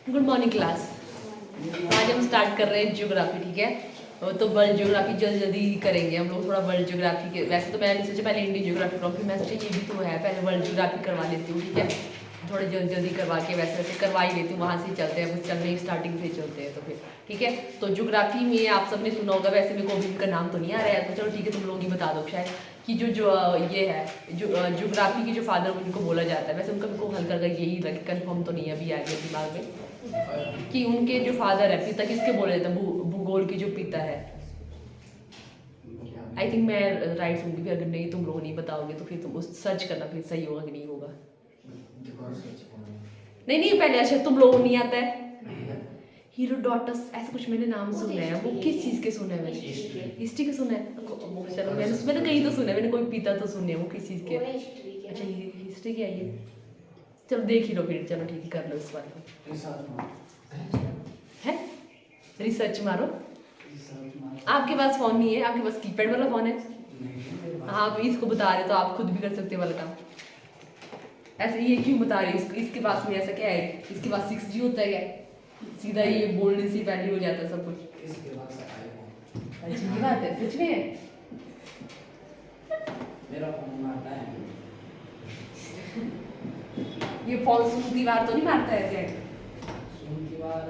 Good morning class. आज हम start कर रहे हैं ज्योग्राफी, ठीक है। तो वर्ल्ड ज्योग्राफी जल्दी जल्दी करेंगे हम लोग। थोड़ा वर्ल्ड ज्योग्राफी के, वैसे तो मैंने सोचा पहले इंडियन ज्योग्राफी करूँ, फिर मैं सोचा ये भी तो है, पहले वर्ल्ड ज्योग्राफी करवा लेती हूँ, ठीक है। थोड़ा जल्दी जल्दी करवा के वैसे वैसे करवा ही लेती हूँ, वहाँ से चलते हैं, कुछ चलने स्टार्टिंग से चलते हैं तो फिर ठीक है। तो ज्योग्राफी में आप सबने सुना होगा, वैसे मेरे को अभी उनका नाम तो नहीं आ रहा है, तो चलो ठीक है, तुम लोग ही बता दो शायद कि जो ये है ज्योग्राफी के जो फादर उनको बोला जाता है। वैसे उनका मेरे को हल्का हल्का यही लगे, कंफर्म तो नहीं है, अभी आ गया दिमाग में कि उनके जो फादर है, पिता किसके बोले जाते हैं, भूगोल के जो पिता है। आई थिंक मैं राइट सुनूंगी, फिर अगर नहीं तुम लोग नहीं बताओगे तो फिर तुम उस सर्च करना, फिर सही होगा कि नहीं होगा। नहीं नहीं, पहले अच्छा तुम लोगों नहीं आता है हीरोडोटस, ऐसा कुछ मैंने नाम सुना है। वो किस चीज़ के सुना है? मैंने हिस्ट्री के सुना है। चलो मैंने कहीं तो सुना है, मैंने कोई पिता तो सुने, वो किस चीज़ के? अच्छा हिस्ट्री के आइए, चलो देख ही लो फिर, चलो ठीक है, कर लो इस बार है। रिसर्च मारो। आपके पास फोन नहीं है, आपके पास कीपैड वाला फोन है। हाँ आप इसको बता रहे तो आप खुद भी कर सकते वाला काम। ऐसे ये क्यों बता रहे इसके पास में ऐसा क्या है? इसके पास 6G होता है क्या? सीधा ये बोलने से पहले हो जाता है सब कुछ। अच्छी बात है, सच में मेरा फोन मारता है। ये फोन सुनती बार तो नहीं मारता है ऐसे? सुनती बार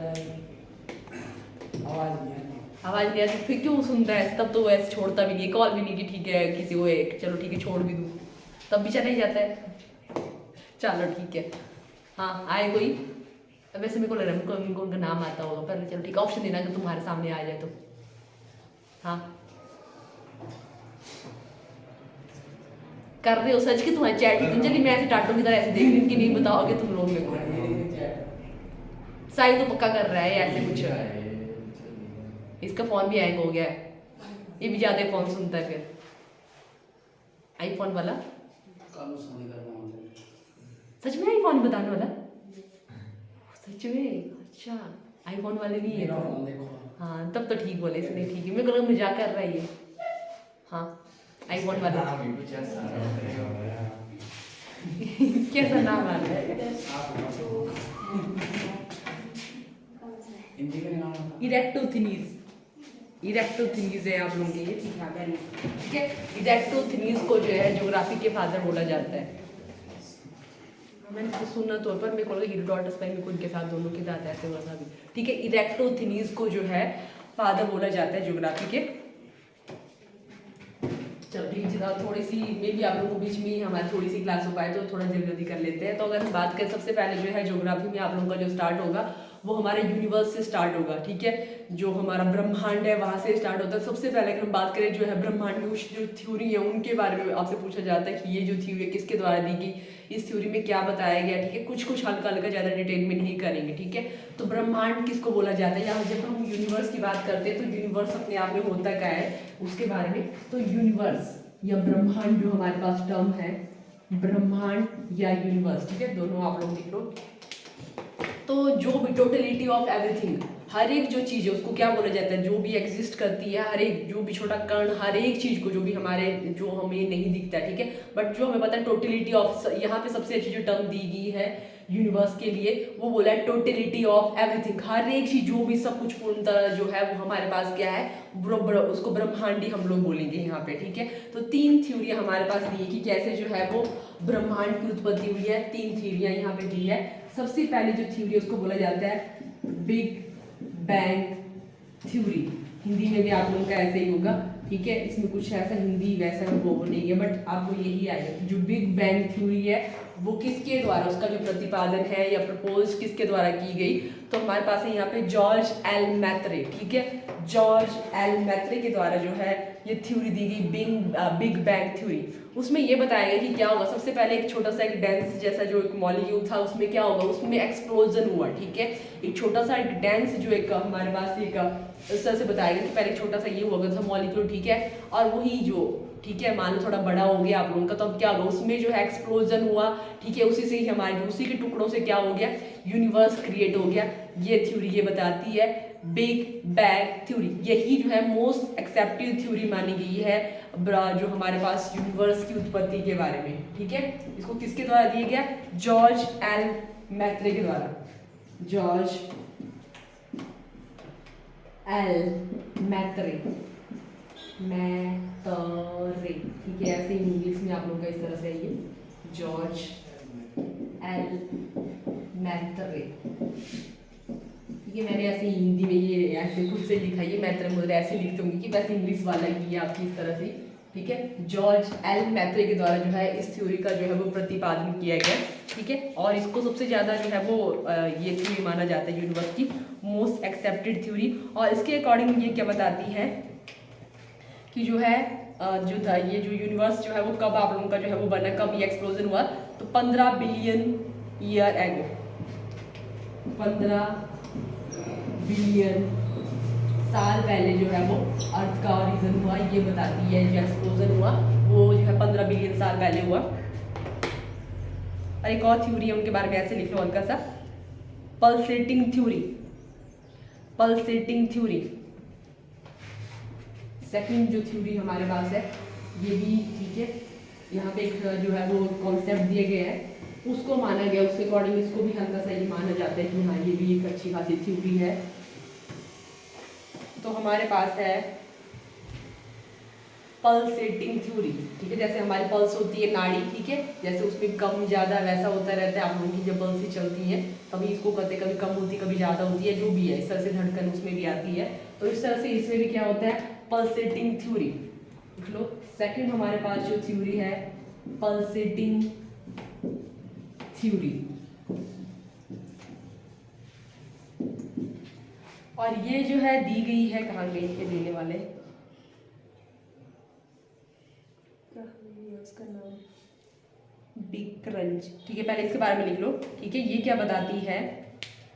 आवाज नहीं आती। आवाज नहीं आती फिर क्यों सुनता है? तब तो वैसे छोड़ता भी नहीं, कॉल भी नहीं कि ठीक है किसी को एक चलो ठीक है छोड़ भी दूँ, तब भी चला ही जाता है। चलो ठीक है, हाँ आए कोई? वैसे मेरे को लग रहा है मेरे को उनका नाम आता होगा, पर चलो ठीक है, ऑप्शन देना अगर तुम्हारे सामने आ जाए तो। हाँ कर रहे हो सच कि तुम्हारी चैट ही तुम, चलिए मैं ऐसे टाटो की तरह ऐसे देख रही हूँ कि नहीं बताओगे तुम लोग मेरे को। साई तो पक्का कर रहा है ऐसे कुछ, इसका फोन भी हैंग हो गया है, ये भी ज्यादा फोन सुनता है फिर आईफोन वाला। सच में आईफोन बताने वाला? सच में? अच्छा आईफोन वाले नहीं है तो? हाँ तब तो ठीक बोले इसने, ठीक है, मेरे को लगा मजाक कर रहा है ये। हाँ आईफोन वाला कैसा नाम आ रहा है? इरेक्टोथिनीज, इरेक्टोथिनीज है आप लोगों के लिए, ठीक है। इरेक्टोथिनीज को जो है ज्योग्राफी के फादर बोला जाता है। मैंने तो सुना तो, पर मेरे को लगा हीरोडोटस में मेरे को उनके साथ दोनों के साथ ऐसे हुआ था भी, ठीक है। इरेक्टोथिनीज को जो है फादर बोला जाता है ज्योग्राफी के। चलो ठीक है, थोड़ी सी मे भी आप लोगों को बीच में ही हमारी थोड़ी सी क्लास हो पाए तो थोड़ा जल्दी जल्दी कर लेते हैं। तो अगर हम बात करें सबसे पहले जो है ज्योग्राफी में आप लोगों का जो स्टार्ट होगा वो हमारे यूनिवर्स से स्टार्ट होगा, ठीक है। जो हमारा ब्रह्मांड है वहाँ से स्टार्ट होता है। सबसे पहले अगर हम बात करें जो है ब्रह्मांड में कुछ जो थ्योरी है उनके बारे में आपसे पूछा जाता है कि ये जो थ्योरी है किसके द्वारा दी गई, इस थ्योरी में क्या बताया गया, ठीक है। कुछ हल्का हल्का ज़्यादा डिटेल में नहीं करेंगे, ठीक है। तो ब्रह्मांड किसको बोला जाता है, या जब हम यूनिवर्स की बात करते हैं तो यूनिवर्स अपने आप में होता क्या है उसके बारे में। तो यूनिवर्स या ब्रह्मांड जो हमारे पास टर्म है, ब्रह्मांड या यूनिवर्स, ठीक है, दोनों आप लोग लिख लो। तो जो भी टोटलिटी ऑफ एवरीथिंग, हर एक जो चीज़ है उसको क्या बोला जाता है, जो भी एग्जिस्ट करती है, हर एक जो भी छोटा कण, हर एक चीज़ को जो भी हमारे जो हमें नहीं दिखता है, ठीक है, बट जो हमें पता है टोटलिटी ऑफ, यहाँ पे सबसे अच्छी जो टर्म दी गई है यूनिवर्स के लिए वो बोला है टोटलिटी ऑफ एवरीथिंग। हर एक चीज़ जो भी सब कुछ पूर्ण तरह जो है वो हमारे पास क्या है, उसको ब्रह्मांडी हम लोग बोलेंगे यहाँ पे, ठीक है। तो 3 थ्योरियाँ हमारे पास दी है कि कैसे जो है वो ब्रह्मांड की उत्पत्ति हुई है। 3 थ्योरियाँ यहाँ पे दी है। सबसे पहले जो थ्योरी उसको बोला जाता है बिग बैंग थ्योरी। हिंदी में भी आप लोगों का ऐसे ही होगा, ठीक है। इसमें कुछ ऐसा हिंदी वैसा वो नहीं है, बट आपको यही आएगा। जो बिग बैंग थ्योरी है वो किसके द्वारा, उसका जो प्रतिपादन है या प्रपोज किसके द्वारा की गई, तो हमारे पास है यहाँ पे जॉर्ज एल मैत्रे, ठीक है। जॉर्ज एल मैत्रे के द्वारा जो है ये थ्योरी दी गई बिग बैंग थ्योरी। उसमें ये बताया गया कि क्या होगा, सबसे पहले एक छोटा सा एक डेंस जैसा जो एक मॉलिक्यूल था उसमें क्या होगा, उसमें एक्सप्लोजन हुआ, ठीक है। एक छोटा सा एक डेंस जो एक हमारे पास एक इस तरह से बताया गया कि पहले छोटा सा ये हुआ था मॉलिक्यूल, ठीक है, और वही जो ठीक है मान लो थोड़ा बड़ा हो गया आप लोगों का, तो अब क्या होगा उसमें जो है एक्सप्लोजन हुआ, ठीक है। उसी से ही हमारे उसी के टुकड़ों से क्या हो गया, यूनिवर्स क्रिएट हो गया। ये थ्योरी ये बताती है बिग बैंग थ्योरी। यही जो है मोस्ट एक्सेप्टेड थ्योरी मानी गई है जो हमारे पास यूनिवर्स की उत्पत्ति के बारे में, ठीक है। इसको किसके द्वारा दिया गया, जॉर्ज एल मैत्रे के द्वारा। जॉर्ज एल मैत्रे, ठीक है, ऐसे इंग्लिश में आप लोगों का इस तरह से ये जॉर्ज एल मैत्रे, ठीक है। मैंने ऐसे हिंदी में ये ऐसे खुद से लिखा, ये मैत्रे मुझे ऐसे लिखते होंगे कि वैसे इंग्लिश वाला ही आपकी इस तरह से, ठीक है। जॉर्ज एल मैत्रे के द्वारा जो है इस थ्योरी का जो है वो प्रतिपादन किया गया, ठीक है। और इसको सबसे ज़्यादा जो है वो ये थ्योरी माना जाता है यूनिवर्स की मोस्ट एक्सेप्टेड थ्योरी। और इसके अकॉर्डिंग ये क्या बताती है कि जो है जो था ये जो यूनिवर्स जो है वो कब आप लोगों का जो है वो बना, कब ये एक्सप्लोजन हुआ, तो 15 बिलियन ईयर एगो, 15 बिलियन साल पहले जो है वो अर्थ का ओरिजिन हुआ, ये बताती है। जो एक्सप्लोजन हुआ वो जो है 15 बिलियन साल पहले हुआ। और एक और थ्योरी है उनके बारे में ऐसे लिख लो हल्का सा, pulsating theory, pulsating theory. Second जो थ्योरी हमारे पास है ये भी ठीक है, यहाँ पे एक जो है वो कॉन्सेप्ट दिए गए हैं, उसको माना गया, उसके अकॉर्डिंग इसको भी हल्का सा ये माना जाता है कि हाँ ये भी एक अच्छी खासी थ्योरी है। तो हमारे पास है पल्सेटिंग थ्योरी, ठीक है। जैसे हमारी पल्स होती है नाड़ी, ठीक है, जैसे उसमें कम ज़्यादा वैसा होता रहता है, आप लोगों की जब पल्स चलती है कभी इसको करते, कभी कम होती, कभी ज़्यादा होती है, जो भी है इस तरह से धड़कन उसमें भी आती है। तो इस तरह से इसमें भी क्या होता है, पल्सेटिंग थ्योरी, देख लो। सेकंड हमारे पास जो थ्योरी है पल्सेटिंग थ्योरी, और ये जो है दी गई है, कहाँ गई के देने वाले, उसका नाम डिक्रंच, ठीक है। पहले इसके बारे में लिख लो, ठीक है। ये क्या बताती है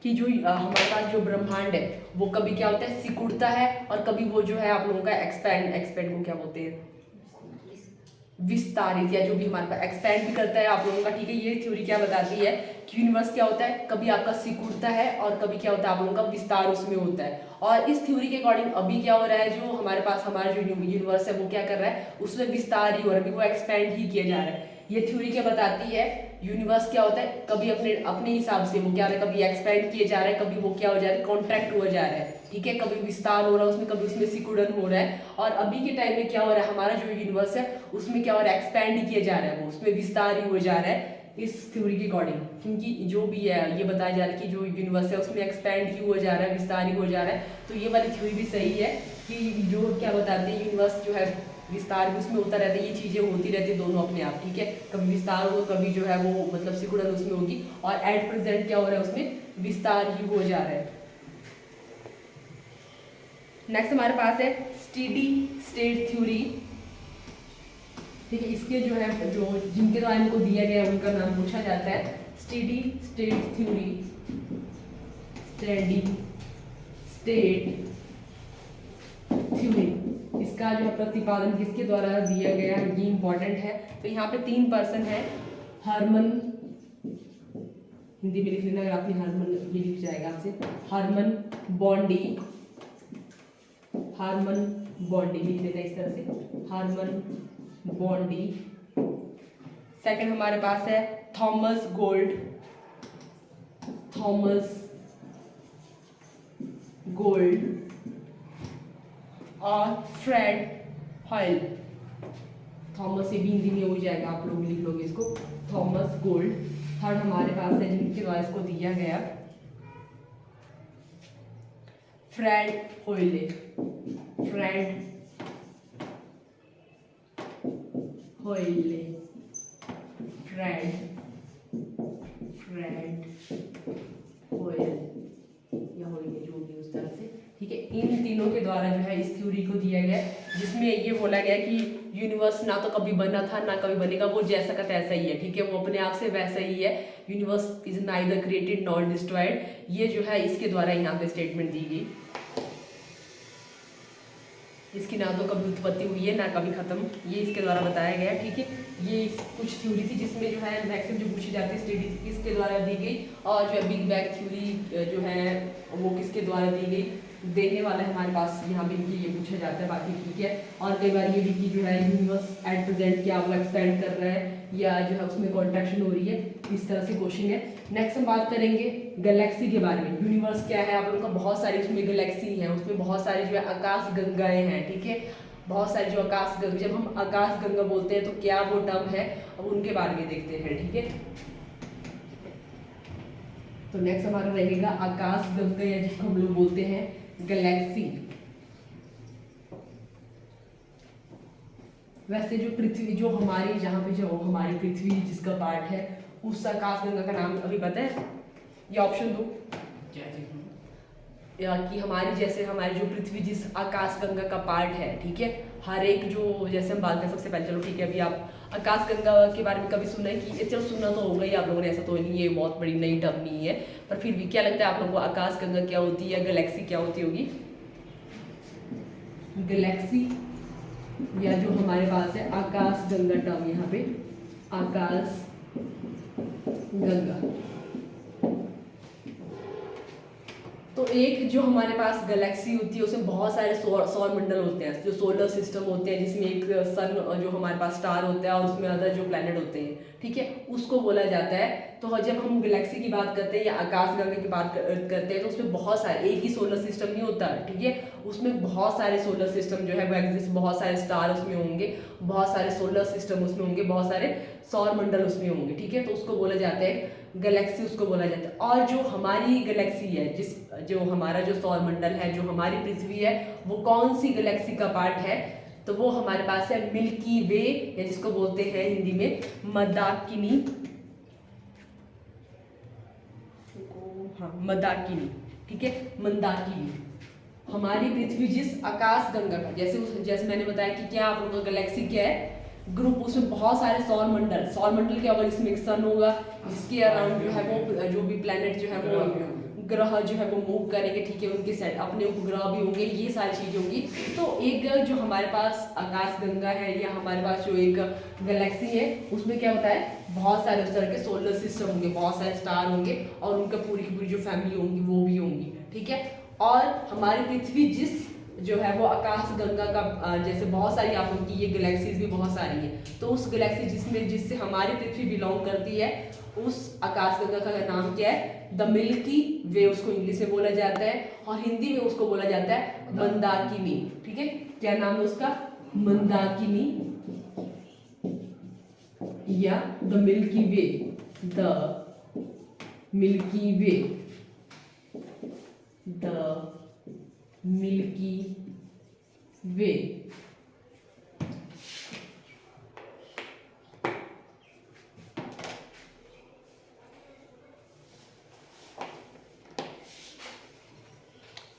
कि जो हमारे पास जो ब्रह्मांड है वो कभी क्या होता है, सिकुड़ता है, और कभी वो जो है आप लोगों का एक्सपैंड को क्या बोलते हैं, विस्तारित, या जो भी हमारे पास एक्सपैंड भी करता है आप लोगों का, ठीक है। ये थ्योरी क्या बताती है कि यूनिवर्स क्या होता है, कभी आपका सिकुड़ता है और कभी क्या होता है आप लोगों का विस्तार उसमें होता है। और इस थ्योरी के अकॉर्डिंग अभी क्या हो रहा है, जो हमारे पास हमारा जो यूनिवर्स है वो क्या कर रहा है, उसमें विस्तार ही हो रहा है, अभी वो एक्सपैंड ही किया जा रहा है। ये थ्योरी क्या बताती है, यूनिवर्स क्या होता है, कभी अपने अपने हिसाब से वो क्या हो रहा है, कभी एक्सपैंड किए जा रहा है, कभी वो क्या हो जा रहा है, कॉन्ट्रैक्ट हो जा रहा है, ठीक है, कभी विस्तार हो रहा है उसमें, कभी उसमें सिकुड़न हो रहा है। और अभी के टाइम में क्या हो रहा है, हमारा जो यूनिवर्स है उसमें क्या हो रहा है, एक्सपैंड ही किया जा रहा है, वो उसमें विस्तार ही हो जा रहा है इस थ्योरी के अकॉर्डिंग। क्योंकि जो भी है ये बताया जा रहा है कि जो यूनिवर्स है उसमें एक्सपैंड ही हो जा रहा है, विस्तार ही हो जा रहा है। तो ये वाली थ्योरी भी सही है कि जो क्या बताते हैं, यूनिवर्स जो है विस्तार भी उसमें होता रहता है, ये चीज़ें होती रहती है दोनों अपने आप, ठीक है। कभी विस्तार होगा, कभी जो है वो मतलब सिकुड़न उसमें होगी, और एट प्रेजेंट क्या हो रहा है, उसमें विस्तार ही हो जा रहा है। नेक्स्ट हमारे पास है स्टेडी स्टेट थ्योरी, ठीक है। इसके जो है जो जिनके द्वारा इनको दिया गया है उनका नाम पूछा जाता है steady state theory, steady state theory. इसका जो प्रतिपादन किसके द्वारा दिया गया है, ये इंपॉर्टेंट है। तो यहाँ पे 3 पर्सन है, हरमन, हिंदी में लिख लेना अगर आपने हरमन, ये लिख जाएगा आपसे, हरमन बॉन्डी, हार्मन बॉन्डी लिख लेना इस तरह से, हार्मन बॉन्डी। सेकंड हमारे पास है थॉमस गोल्ड, थॉमस गोल्ड, और फ्रेड हॉयल। थॉमस से भी हिंदी में हो जाएगा, आप लोग लिख लोगे इसको, थॉमस गोल्ड। थर्ड हमारे पास है जिनके द्वारा इसको दिया गया फ्रेड होयले, फ्रेड होयले, फ्रेड होयल या होयले, जो भी उस तरह से, ठीक है। इन तीनों के द्वारा जो है इस थ्योरी को दिया गया, जिसमें ये बोला गया कि यूनिवर्स ना तो कभी बना था ना कभी बनेगा, वो जैसा का तैसा ही है, ठीक है, वो अपने आप से वैसा ही है। Universe is neither created not destroyed, ये जो है इसके द्वारा यहाँ पे स्टेटमेंट दी गई। इसकी ना तो कभी उत्पत्ति हुई है ना कभी खत्म, ये इसके द्वारा बताया गया, ठीक है। ये कुछ थ्योरी थी जिसमें जो है मैक्सिमम जो पूछी जाती है स्टडी किसके द्वारा दी गई, और जो है बिग बैंग थ्योरी जो है वो किसके द्वारा दी गई, देने वाला है हमारे पास यहाँ पे ये पूछा जाता है, बाकी ठीक है। और कई बार ये भी कि जो है यूनिवर्स एट प्रेजेंट क्या वो एक्सपेंड कर रहा है या जो है उसमें कॉन्ट्रैक्शन हो रही है, इस तरह से क्वेश्चन है। नेक्स्ट हम बात करेंगे गैलेक्सी के बारे में। यूनिवर्स क्या है आप लोगों का, बहुत सारी उसमें गैलेक्सी है, उसमें बहुत सारी जो है आकाश गंगाएं हैं, ठीक है, बहुत सारी जो आकाश गंगा, जब हम आकाश गंगा बोलते हैं तो क्या वो टर्म है, अब उनके बारे में देखते हैं, ठीक है। तो नेक्स्ट हमारा रहेगा आकाश गंगा या जिसको हम लोग बोलते हैं गैलेक्सी। वैसे जो पृथ्वी, जो हमारी जहाँ पे जो हमारी पृथ्वी जिसका पार्ट है, उस आकाश गंगा का नाम अभी पता है? ये ऑप्शन दो क्या चीज़? या कि हमारी, जैसे हमारी जो पृथ्वी जिस आकाश गंगा का पार्ट है, ठीक है, हर एक जो, जैसे हम बात करें सबसे पहले, चलो ठीक है, अभी आप आकाश गंगा के बारे में कभी सुना है कि, चलो सुना तो होगा ही आप लोगों ने, ऐसा तो नहीं, ये बहुत बड़ी नई टर्म नहीं है, पर फिर भी क्या लगता है आप लोगों को, आकाश गंगा क्या होती है या गैलेक्सी क्या होती होगी? गैलेक्सी या जो हमारे पास है आकाश गंगा टर्म, यहाँ पे आकाश गंगा। तो एक जो हमारे पास गैलेक्सी होती है उसमें बहुत सारे सौर मंडल होते हैं, जो सोलर सिस्टम होते हैं, जिसमें एक सन जो हमारे पास स्टार होता है और उसमें अदर जो प्लैनेट होते हैं, ठीक है, उसको बोला जाता है। तो जब हम गैलेक्सी की बात करते हैं या आकाश गंगा की बात करते हैं तो उसमें बहुत सारे, एक ही सोलर सिस्टम नहीं होता, ठीक है, उसमें बहुत सारे सोलर सिस्टम जो है वो एग्जिस्ट, बहुत सारे स्टार उसमें होंगे, बहुत सारे सोलर सिस्टम उसमें होंगे, बहुत सारे सौर मंडल उसमें होंगे, ठीक है, तो उसको बोला जाता है गैलेक्सी, उसको बोला जाता है। और जो हमारी गैलेक्सी है, जो हमारा जो सौर मंडल है, जो हमारी पृथ्वी है, वो कौन सी गैलेक्सी का पार्ट है? तो वो हमारे पास है मिल्की वे, या जिसको बोलते हैं हिंदी में मंदाकिनी, हाँ मंदाकिनी, ठीक है, मंदाकिनी। हमारी पृथ्वी जिस आकाश गंगा का, जैसे मैंने बताया कि क्या आप लोगों का गैलेक्सी क्या है, ग्रुप, उसमें बहुत सारे सौर मंडल के, अगर इसमें एक सन होगा जिसके अराउंड जो है वो जो भी प्लैनेट जो है वो ग्रह जो है वो मूव करेंगे, ठीक है, उनके सेट अपने उपग्रह भी होंगे, ये सारी चीजें होंगी। तो एक जो हमारे पास आकाश गंगा है या हमारे पास जो एक गैलेक्सी है, उसमें क्या होता है, बहुत सारे उस तरह के सोलर सिस्टम होंगे, बहुत सारे स्टार होंगे और उनका पूरी की पूरी जो फैमिली होंगी वो भी होंगी, ठीक है। और हमारी पृथ्वी जिस जो है वो आकाश गंगा का, जैसे बहुत सारी आप लोग की ये गैलेक्सीज भी बहुत सारी हैं, तो उस गैलेक्सी जिससे हमारी पृथ्वी बिलोंग करती है, उस आकाश गंगा का नाम क्या है? द मिल्की वे, उसको इंग्लिश में बोला जाता है, और हिंदी में उसको बोला जाता है मंदाकिनी, ठीक है। क्या नाम है उसका? मंदाकिनी या the Milky Way, the Milky Way, the Milky Way.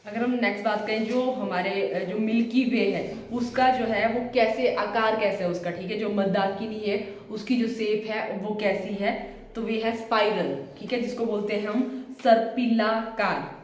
अगर हम नेक्स्ट बात करें, जो हमारे जो मिल्की वे है उसका जो है वो कैसे, आकार कैसे है उसका, ठीक है, जो मंदाकिनी है उसकी जो शेप है वो कैसी है, तो वे है स्पाइरल, ठीक है, जिसको बोलते हैं हम सर्पिलाकार,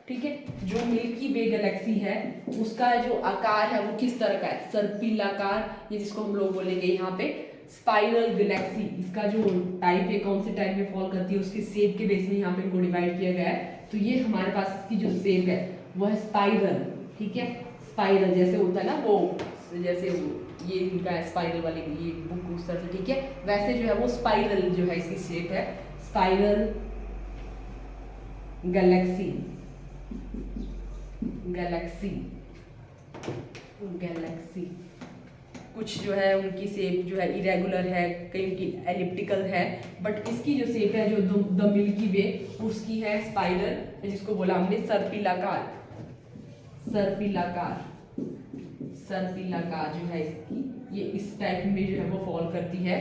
ठीक है। जो मिल्की वे गैलेक्सी है उसका जो आकार है वो किस तरह का है? सर्पिलाकार, ये जिसको हम लोग बोलेंगे यहाँ पे स्पाइरल गैलेक्सी। इसका जो टाइप है, कौन से टाइप में फॉल करती है, उसके शेप के बेस में यहाँ पे इनको डिवाइड किया गया है। तो ये हमारे पास इसकी जो शेप है वो है स्पाइरल, ठीक है, स्पाइरल जैसे होता है ना वो, जैसे वो ये इनका है स्पाइरल वाली ये बुक उस तरह से, ठीक है, वैसे जो है वो स्पाइरल जो है इसकी शेप है, स्पाइरल गैलेक्सी, गैलेक्सी, गैलेक्सी। कुछ जो है उनकी शेप जो है इरेगुलर है, कहीं उनकी एलिप्टिकल है, बट इसकी जो शेप है जो द मिल्की वे उसकी है स्पाइरल, जिसको बोला हमने सर्पिलाकार, सर्पिलाकार, सर्पिलाकार जो है इसकी, ये इस टाइप में जो है वो फॉल करती है।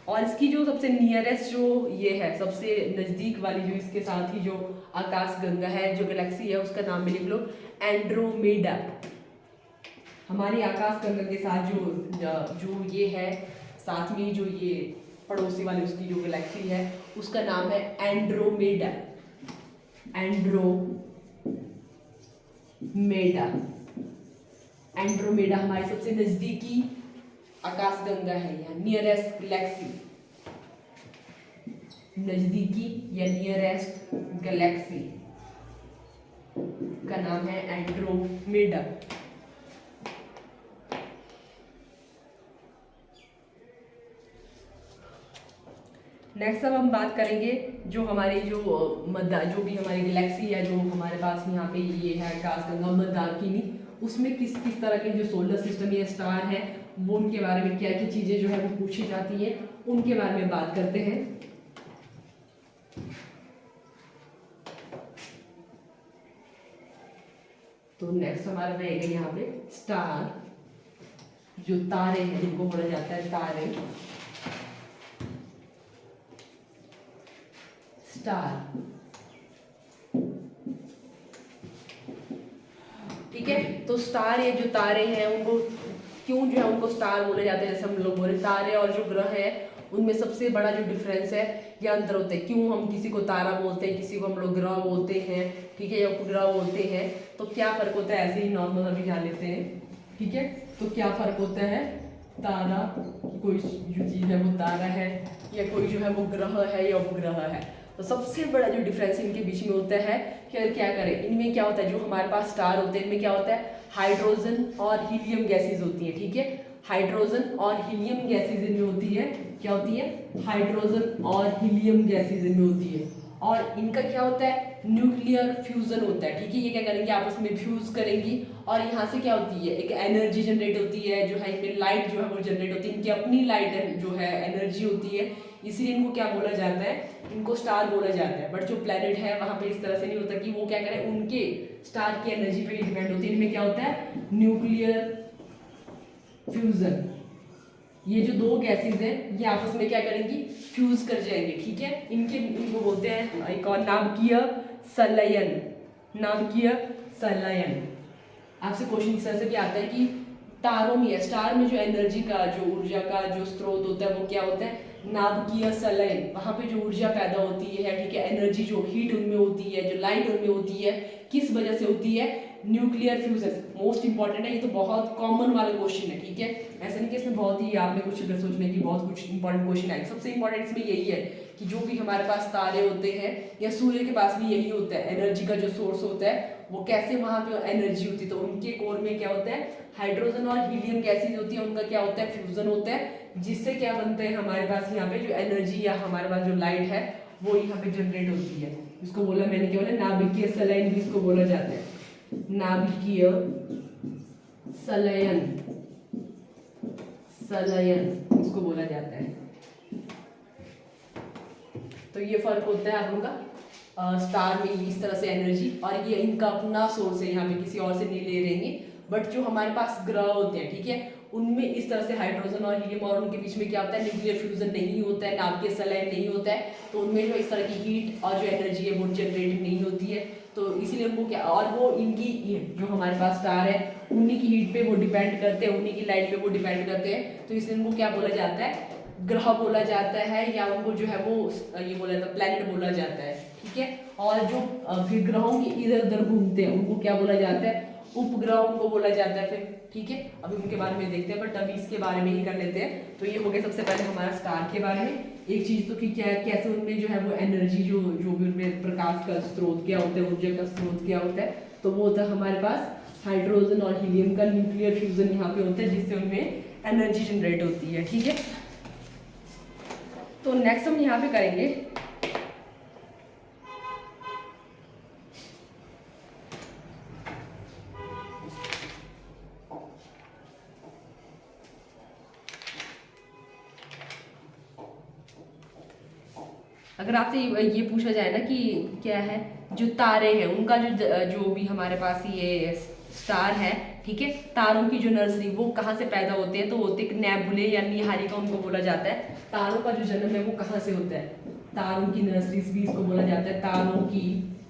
और इसकी जो सबसे नियरेस्ट जो ये है, सबसे नज़दीक वाली जो इसके साथ ही जो आकाश गंगा है, जो गैलेक्सी है, उसका नाम भी लिख लो एंड्रोमेडा। हमारी आकाश गंगा के साथ जो ये है, साथ में जो ये पड़ोसी वाली उसकी जो गैलेक्सी है उसका नाम है एंड्रोमेडा, एंड्रोमेडा। एंड्रोमेडा हमारी सबसे नजदीकी आकाश गंगा है या नियरेस्ट गैलेक्सी, नजदीकी या नियरेस्ट गैलेक्सी का नाम है एंड्रोमेडा। नेक्स्ट अब हम बात करेंगे जो हमारी जो जो भी हमारी गैलेक्सी है जो हमारे पास यहाँ पे ये है आकाशगंगा मंदाकिनी, उसमें किस किस तरह के जो सोलर सिस्टम या स्टार है वो उनके बारे में क्या क्या चीज़ें जो है वो पूछी जाती है उनके बारे में बात करते हैं। तो नेक्स्ट हमारा रहेगा यहाँ पे स्टार, जो तारे हैं जिनको बोला जाता है तारे, स्टार। ठीक है, तो स्टार ये जो तारे हैं उनको क्यों जो है उनको स्टार बोले जाते हैं, जैसे हम लोग बोले तारे और जो ग्रह है उनमें सबसे बड़ा जो डिफरेंस है या अंतर होता है, क्यों हम किसी को तारा बोलते हैं, किसी को हम लोग ग्रह बोलते हैं, ठीक है, या उपग्रह बोलते हैं, तो क्या फर्क होता है, ऐसे ही नॉर्मल अभी जान लेते हैं। ठीक है, तो क्या फर्क होता है, तारा कोई जो चीज़ है वो तारा है या कोई जो है वो ग्रह है या उपग्रह है। तो सबसे बड़ा जो डिफरेंस इनके बीच में होता है कि अगर क्या करें, इनमें क्या होता है, जो हमारे पास स्टार होते हैं इनमें क्या होता है, हाइड्रोजन और हीलियम गैसेज होती है। ठीक है, हाइड्रोजन और हीलियम गैसेज इनमें होती है, क्या होती है, हाइड्रोजन और हीलियम गैसेज इनमें होती है। और इनका क्या होता है, न्यूक्लियर फ्यूजन होता है। ठीक है, ये क्या करेंगे, आपस में फ्यूज करेंगी और यहाँ से क्या होती है, एक एनर्जी जनरेट होती है, जो है इनमें लाइट जो है वो जनरेट होती है, इनकी अपनी लाइट जो है एनर्जी होती है, इसीलिए इनको क्या बोला जाता है, इनको स्टार बोला जाता है। बट जो प्लेनेट है वहाँ पे इस तरह से नहीं होता कि वो क्या करें, उनके स्टार की एनर्जी पे डिपेंड होती है। इनमें क्या होता है, न्यूक्लियर फ्यूजन, ये जो दो गैसेज हैं ये आपस में क्या करेंगी, फ्यूज कर जाएंगे। ठीक है, इनको बोलते हैं एक और नाभिकीय संलयन, नाभिकीय संलयन। आपसे क्वेश्चन इस तरह से भी आता है कि तारों में, स्टार में जो एनर्जी का जो ऊर्जा का जो स्रोत होता है वो क्या होता है, नाभिकीय संलयन। वहाँ पे जो ऊर्जा पैदा होती है, ठीक है, एनर्जी जो हीट उनमें होती है, जो लाइट उनमें होती है, किस वजह से होती है, न्यूक्लियर फ्यूजन। मोस्ट इंपॉर्टेंट है, ये तो बहुत कॉमन वाला क्वेश्चन है। ठीक है, ऐसा नहीं कि इसमें बहुत ही आपने कुछ अगर सोचने की बहुत कुछ इंपॉर्टेंट क्वेश्चन आए, सबसे इंपॉर्टेंट इसमें यही है कि जो भी हमारे पास तारे होते हैं या सूर्य के पास भी यही होता है, एनर्जी का जो सोर्स होता है वो कैसे वहाँ पे एनर्जी होती है, तो उनके कोर में क्या होता है, हाइड्रोजन और हीलियम गैसेज होती है, उनका क्या होता है, फ्यूजन होता है, जिससे क्या बनता है, हमारे पास यहाँ पे जो एनर्जी या हमारे पास जो लाइट है वो यहाँ पे जनरेट होती है। इसको बोला मैंने, क्या बोला, नाभिकीय संलयन भी इसको बोला जाता है, नाभिकीय संलयन, संलयन इसको बोला जाता है। तो ये फर्क होता है आप लोगों का स्टार में इस तरह से एनर्जी, और ये इनका अपना सोर्स है, यहाँ पे किसी और से नहीं ले रहेंगे। बट जो हमारे पास ग्रह होते हैं, ठीक है, उनमें इस तरह से हाइड्रोजन और हीलियम और उनके बीच में क्या होता है, न्यूक्लियर फ्यूजन नहीं होता है, नाभिकीय संलयन नहीं होता है, तो उनमें जो इस तरह की हीट और जो एनर्जी है वो जनरेट नहीं होती है। तो इसीलिए उनको क्या, और वो इनकी जो हमारे पास स्टार है उन्हीं की हीट पे वो डिपेंड करते हैं, उन्हीं की लाइट पे वो डिपेंड करते हैं, तो इसलिए उनको क्या बोला जाता है, ग्रह बोला जाता है, या उनको जो है वो ये बोला जाता है प्लैनेट बोला जाता है। ठीक है, और जो फिर ग्रहों के इधर उधर घूमते हैं उनको क्या बोला जाता है, उपग्रह उनको बोला जाता है फिर। ठीक है, अभी उनके बारे में देखते हैं, बट अभी इसके बारे में ही कर लेते हैं। तो ये हो गया सबसे पहले हमारा स्टार के बारे में। एक चीज तो कि क्या कैसे उनमें जो है वो एनर्जी जो भी उनमें प्रकाश का स्रोत क्या होता है, ऊर्जा का स्रोत क्या होता है, तो वो होता है हमारे पास हाइड्रोजन और हीलियम का न्यूक्लियर फ्यूजन यहाँ पे होता है, जिससे उनमें एनर्जी जनरेट होती है। ठीक है, तो नेक्स्ट हम यहाँ पे करेंगे अगर आपसे ये पूछा जाए ना कि क्या है, जो तारे हैं उनका जो भी हमारे पास ये स्टार है, ठीक है, तारों की जो नर्सरी वो कहाँ से पैदा होते हैं, तो होते हैं नेबुले या निहारिका उनको बोला जाता है। तारों का जो जन्म है वो कहाँ से होता है, तारों की नर्सरी भी इसको बोला जाता है, तारों की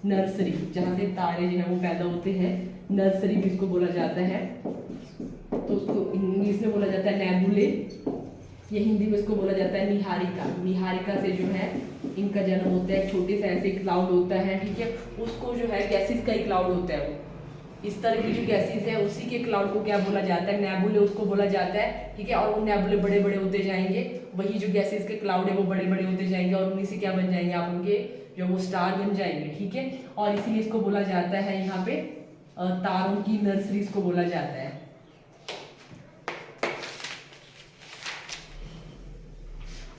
नर्सरी, जहाँ से तारे जो है वो पैदा होते हैं, नर्सरी भी इसको बोला जाता है। तो उसको इंग्लिश में बोला जाता है नेबुले, ये हिंदी में इसको बोला जाता है निहारिका। निहारिका से जो है इनका जन्म होता है, छोटे से ऐसे क्लाउड होता है, ठीक है, उसको जो है गैसेस का ही क्लाउड होता है, वो इस तरह की जो गैसेस है उसी के क्लाउड को क्या बोला जाता है, नेबुले उसको बोला जाता है। ठीक है, और वो नेबुले बड़े बड़े होते जाएंगे, वही जो गैसेस के क्लाउड है वो बड़े बड़े होते जाएंगे, और उन्हीं से क्या बन जाएंगे आप उनके जो वो स्टार बन जाएंगे। ठीक है, और इसीलिए इसको बोला जाता है यहाँ पे तारों की नर्सरी इसको बोला जाता है।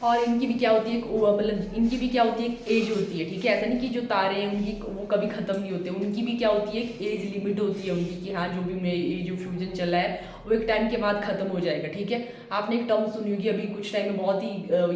और इनकी भी क्या होती है मतलब इनकी भी क्या होती है एक एज होती है, ठीक है। ऐसा नहीं कि जो तारे हैं उनकी वो कभी ख़त्म नहीं होते, उनकी भी क्या होती है एक एज लिमिट होती है उनकी कि हाँ जो भी मैं ये जो फ्यूजन चला है वो एक टाइम के बाद ख़त्म हो जाएगा, ठीक है। आपने एक टर्म सुनी होगी अभी कुछ टाइम में बहुत ही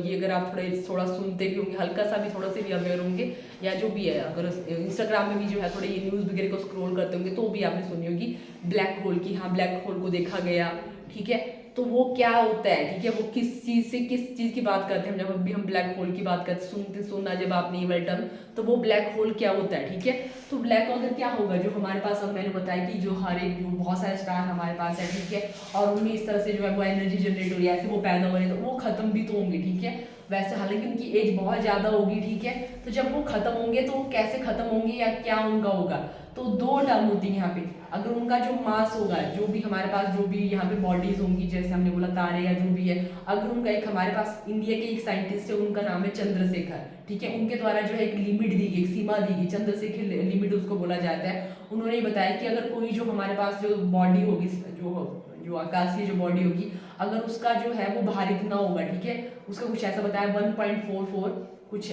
ये अगर आप थोड़ा सुनते भी होंगे, हल्का सा भी थोड़ा से भी अवेयर होंगे या जो भी है, अगर इंस्टाग्राम में भी जो है थोड़े ये न्यूज़ वगैरह को स्क्रॉल करते होंगे तो भी आपने सुनी होगी ब्लैक होल की। हाँ ब्लैक होल को देखा गया, ठीक है। तो वो क्या होता है, ठीक है, वो किस चीज़ की बात करते हैं। जब भी हम ब्लैक होल की बात करते सुनना जब आपने ये वर्ड टर्म, तो वो ब्लैक होल क्या होता है, ठीक है। तो ब्लैक होल क्या होगा, जो हमारे पास अब मैंने बताया कि जो हर एक जो बहुत सारे स्टार हमारे पास है, ठीक है, और उनमें इस तरह से जो है वो एनर्जी जनरेट हो रही है, ऐसे वो पैदा हो रहे हैं, तो वो खत्म भी तो होंगे, ठीक है। वैसे हालांकि उनकी एज बहुत ज़्यादा होगी, ठीक है। तो जब वो खत्म होंगे तो वो कैसे खत्म होंगे या क्या उनका होगा, तो दो टर्म होती है यहाँ पे। अगर उनका जो मास होगा, जो भी हमारे पास जो भी यहाँ पे बॉडीज होंगी, जैसे हमने बोला तारे या जो भी है, अगर उनका एक हमारे पास इंडिया के एक साइंटिस्ट है, उनका नाम है चंद्रशेखर, ठीक है। उनके द्वारा जो है एक लिमिट दी गई, एक सीमा दी गई, चंद्रशेखर लिमिट उसको बोला जाता है। उन्होंने बताया कि अगर कोई जो हमारे पास जो बॉडी होगी, जो आकाशीय जो बॉडी होगी, अगर उसका जो है वो भार इतना होगा, ठीक है, उसका कुछ ऐसा बताया 1.44 कुछ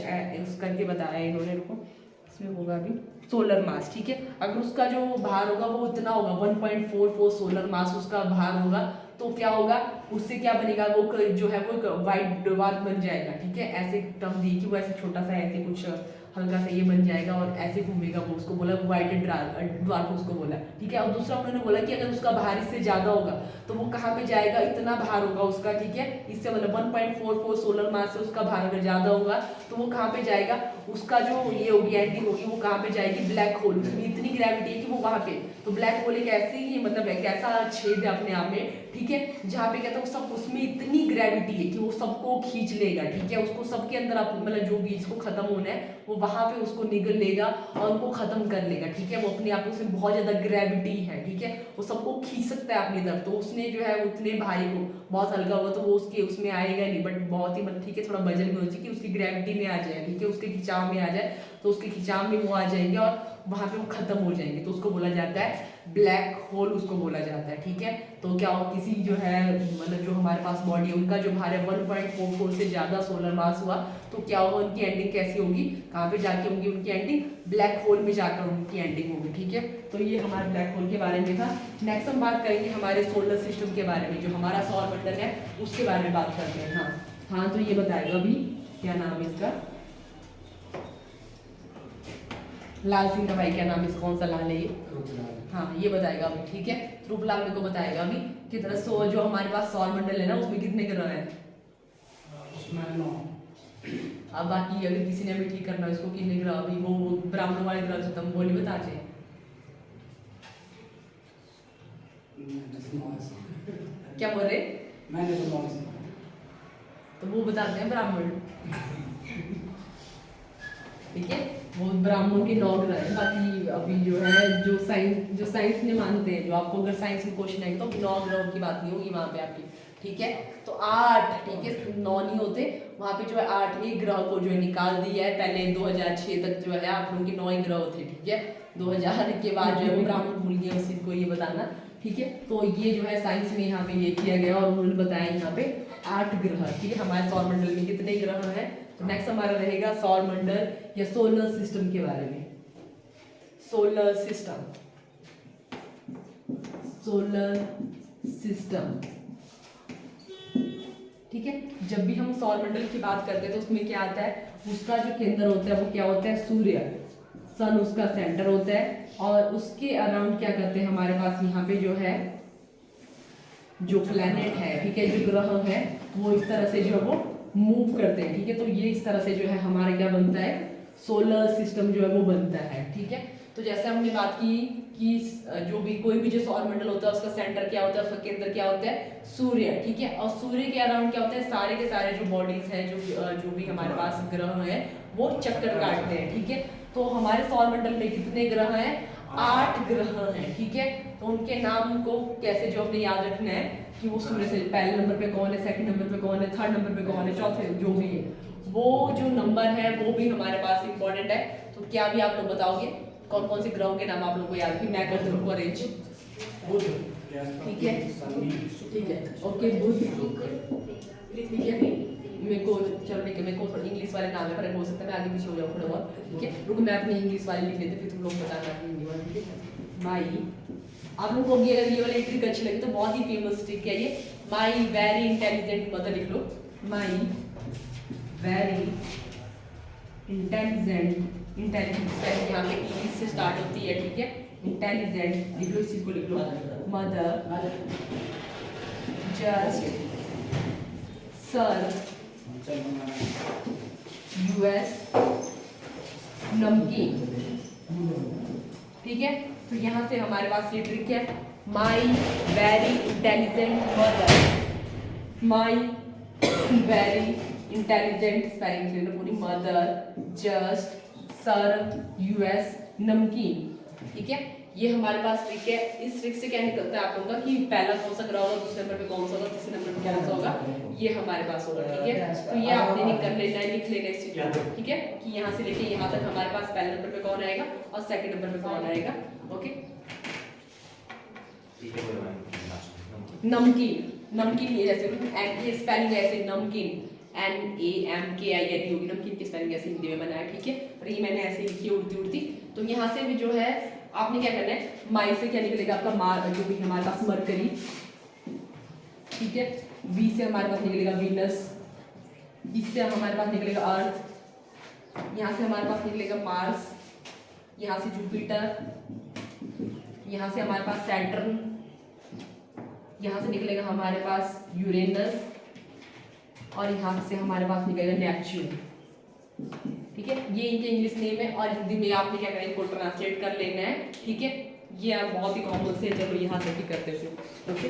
करके बताया इन्होंने, रुको इसमें होगा अभी सोलर मास, ठीक है। अगर उसका जो भार होगा वो इतना होगा 1.44 सोलर मास उसका भार होगा, तो क्या होगा, उससे क्या बनेगा, वो जो है वो वाइट ड्वार्फ बन जाएगा, ठीक है। ऐसे टर्म दी कि वो ऐसे छोटा सा ऐसे कुछ हल्का सा ये बन जाएगा और ऐसे घूमेगा, वो उसको बोला वाइट ड्वार्फ उसको बोला, ठीक है। और दूसरा उन्होंने बोला कि अगर उसका भार इससे ज़्यादा होगा तो वो कहाँ पे जाएगा, इतना भार होगा उसका, ठीक है, इससे मतलब 1.44 सोलर मास से उसका भार अगर ज़्यादा होगा तो वो कहाँ पे जाएगा, उसका जो ये होगी एंडिंग होगी वो कहाँ पे जाएगी, ब्लैक होल। उसमें इतनी ग्रेविटी है कि वो वहाँ पे, तो ब्लैक होल एक ऐसी ही मतलब एक ऐसा छेद है अपने आप में, ठीक है, जहाँ पे कहता हूँ सब उसमें इतनी ग्रेविटी है कि वो सबको खींच लेगा, ठीक है। उसको सबके अंदर आप मतलब जो भी इसको खत्म होना है वो वहाँ पे उसको निगल लेगा और उनको खत्म कर लेगा, ठीक है। वो अपने आप उसमें बहुत ज़्यादा ग्रेविटी है, ठीक है, वो सबको खींच सकता है अपनी तरफ। तो उसने जो है उतने भारी को बहुत हल्का हुआ तो वो उसके उसमें आएगा नहीं, बट बहुत ही मतलब ठीक है थोड़ा वजन में हो जाए कि उसकी ग्रेविटी में आ जाए, ठीक है, उसके खिंचाव में आ जाए, तो उसके खिंचाव में वो आ जाएंगे और वहाँ पे वो खत्म हो जाएंगे, तो उसको बोला जाता है ब्लैक होल, उसको बोला जाता है, ठीक है। तो क्या हो, किसी जो है मतलब जो हमारे पास बॉडी है उनका जो भार है 1.44 से ज़्यादा सोलर मास हुआ, तो क्या होगा, उनकी एंडिंग कैसी होगी, कहाँ पे जाके होगी उनकी एंडिंग, ब्लैक होल में जाकर उनकी एंडिंग होगी, ठीक है। तो ये हमारे ब्लैक होल के बारे में था। नेक्स्ट हम बात करेंगे हमारे सोलर सिस्टम के बारे में, जो हमारा सौर मंडल है उसके बारे में बात करते हैं। हाँ तो ये बताएगा अभी क्या नाम है इसका, लाल सिंह का भाई, क्या नाम है, कौन सा लाल है ये, हाँ ये बताएगा अभी, ठीक है। रूपलाल मेरे को बताएगा अभी कितना जो हमारे पास सौर मंडल है ना उसमें कितने ग्रह हैं, उसमें 9। अब बाकी अगर किसी ने भी ठीक करना है इसको कितने ग्रह, अभी वो ब्राह्मण वाले ग्रह खत्म बोली बता चाहिए, क्या बोल रहे, मैंने तो वो बताते हैं ब्राह्मण, ठीक है, वो ब्राह्मणों के 9 ग्रह है। बाकी अभी जो है जो साइंस ने मानते हैं, जो आपको अगर साइंस में क्वेश्चन आएगा तो 9 ग्रहों की बात नहीं होगी वहाँ पे आपकी, ठीक है। तो 8, ठीक है, 9 नहीं होते वहाँ पे, जो है 8 एक ग्रह को जो है निकाल दिया है। पहले 2006 तक जो है आप लोगों के 9 ही ग्रह थे, ठीक है। 2000 के बाद जो है वो ब्राह्मण भूल गए उस चीज को ये बताना, ठीक है। तो ये जो है साइंस में यहाँ पे ये किया गया और उन्होंने बताया यहाँ पे 8 ग्रह, ठीक है। हमारे सौर मंडल में कितने ग्रह हैं, तो नेक्स्ट हमारा रहेगा सौर मंडल या सोलर सिस्टम के बारे में। सोलर सिस्टम, ठीक है। जब भी हम सौर मंडल की बात करते हैं तो उसमें क्या आता है, उसका जो केंद्र होता है वो क्या होता है, सूर्य, सन उसका सेंटर होता है, और उसके अराउंड क्या करते हैं हमारे पास यहाँ पे जो है जो प्लेनेट है, ठीक है, जो ग्रह है वो इस तरह से जो है वो मूव करते हैं, ठीक है। तो ये इस तरह से जो है हमारा क्या बनता है, सोलर सिस्टम जो है वो बनता है, ठीक है। तो जैसे हमने बात की कि जो भी कोई भी जो सौर मंडल होता है उसका सेंटर क्या होता है, उसका केंद्र क्या होता है, सूर्य, ठीक है। और सूर्य के अराउंड क्या होता है, सारे के सारे जो बॉडीज हैं, जो भी हमारे पास ग्रह हैं वो चक्कर काटते हैं, ठीक है। तो हमारे सौर मंडल में कितने ग्रह हैं, 8 ग्रह हैं, ठीक है। तो उनके नाम को कैसे जो हमने याद रखना है कि वो सूर्य से पहले नंबर पे कौन है, सेकंड नंबर पे कौन है, थर्ड नंबर पे कौन है, चौथे जो भी है, वो जो नंबर है वो भी हमारे पास इंपॉर्टेंट है। तो क्या भी आप लोग बताओगे कौन कौन से ग्रहों के नाम आप लोग को याद है, मैं करती हूँ अरेंज, बुध, ठीक है, ठीक है, ओके बुध, ठीक है, मेरे को चलो ठीक है, मेरे को थोड़ा इंग्लिश वाले नाम है पर हो सकता है मैं आगे पीछे हो जाऊँ थोड़ा बहुत, ठीक है। रुको मैं अपनी इंग्लिश वाले लिख लेते फिर तुम लोग बताना हिंदी वाले, ठीक है। माई, आप लोगों को भी अगर ये वाली ट्रिक अच्छी लगी तो बहुत ही फेमस ट्रिक है ये, माई वेरी इंटेलिजेंट मदर लिख लो, माई वेरी इंटेलिजेंट, इंटेलिजेंट यहाँ पे इंग्लिश से स्टार्ट होती है, ठीक है। इंटेलिजेंट लिख लो, इसी को लिख लो, मदर जस्ट सर्व यूएस नमकीन, ठीक है। तो यहाँ से हमारे पास ये ट्रिक है, my very intelligent mother, my very intelligent spelling से पूरी, मदर जस्ट सर्व यूएस नमकीन, ठीक है। ये हमारे पास ट्रिक है। इस ट्रिक से क्या निकलता है आप लोगों का कि पहला कौन सा ग्राफ होगा, दूसरे नंबर पे कौन सा होगा, तीसरे नंबर पे कौन सा होगा, ये हमारे पास होगा, ठीक है। तो ये आपने कर लेना है, लिख लेना इस चीज को, ठीक है, कि यहाँ से लेके यहाँ तक हमारे पास पहले नंबर पे कौन आएगा और सेकंड नंबर पे कौन आएगा, ओके। नमकीन, नमकीन ये जैसे ये स्पेलिंग ऐसे नमकीन, NAMKIN होगी, नमकीन की स्पेलिंग ऐसे हिंदी में बनाया, ठीक है। और ये मैंने ऐसे लिखी है उड़ती उड़ती। तो यहाँ से भी जो है आपने क्या करना है, माई से क्या निकलेगा आपका मार, जो भी हमारे पास मरकरी, ठीक है। वी से हमारे पास निकलेगा वीनस, इससे हमारे पास निकलेगा अर्थ, यहाँ से हमारे पास निकलेगा मार्स, यहाँ से जुपिटर, यहाँ से हमारे पास सैटर्न, यहाँ से निकलेगा हमारे पास यूरेनस और यहाँ से हमारे पास निकलेगा नेपच्यून, ठीक है। ये इनके इंग्लिश नेम है और हिंदी में आपने क्या करना है, इनको ट्रांसलेट कर लेना है, ठीक है। ये आप बहुत ही कॉमन से, चलो यहाँ से भी करते हैं, ओके।